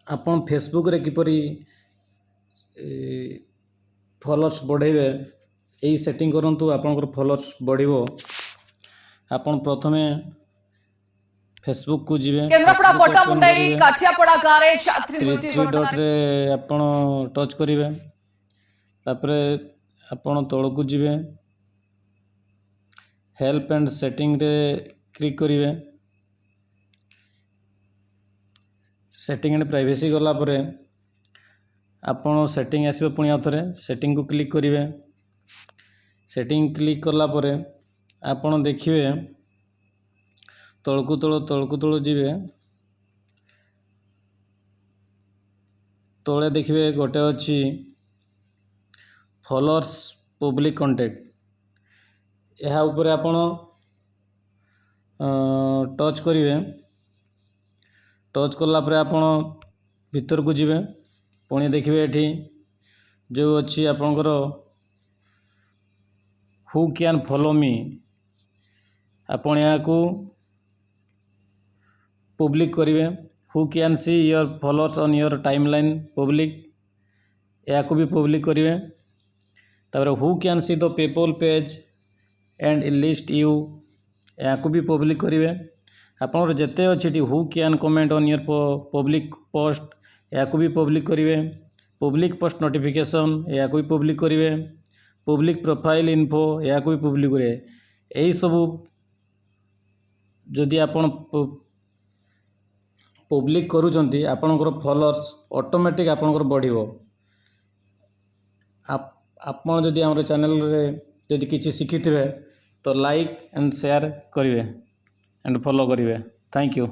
आपण फेसबुक रे किपरि फॉलोअर्स बढ़ेबे यही सेटिंग करंतु आपनकर फॉलोअर्स बढ़िबो। आपण प्रथमे फेसबुक को जिवे केन्द्रापड़ा फेसबुक ओपन पट्टामुंडाई करिवे काठियापड़ा गारे छात्री मृत्यु थ्री घटना डॉट रे आपण टच करिवे तापरे आपण तळकु जिवे हेल्प एंड सेटिंग रे क्लिक करिवे सेटिंग एंड प्राइवेसी गला परे आपण सेटिंग आसीबो पुणी आथरे सेटिंग को क्लिक करिवे सेटिंग क्लिक करला परे आपण देखिवे तळकु तळ जिवे तळे देखिवे गोटे अछि फॉलोअर्स पब्लिक कंटेंट यहाँ ऊपर आपण टच करिवे टच करला परे आपण भीतर को जिवे पुणी देखिवे एठी जो अछि आपनकर हु कैन फॉलो मी आपण या को पब्लिक करिवे who can see your followers on your timeline public या को भी पब्लिक करिवे तापर who can see the PayPal page and list you या को भी पब्लिक करिवे आपनर जते अछि who can comment on your public post या को भी पब्लिक करिवे पब्लिक पोस्ट नोटिफिकेशन या को भी पब्लिक करिवे पब्लिक प्रोफाइल इन्फो या को भी पब्लिक करिवे एही सब जदि आपण पब्लिक करूचंती आपनकर फॉलोअर्स ऑटोमेटिक आपनकर बढ़िबो। आपण जदि हमर चैनल रे जदि किछि सिखिथिबे तो लाइक एंड शेयर करिवे एंड फॉलो करिवे। Thank you.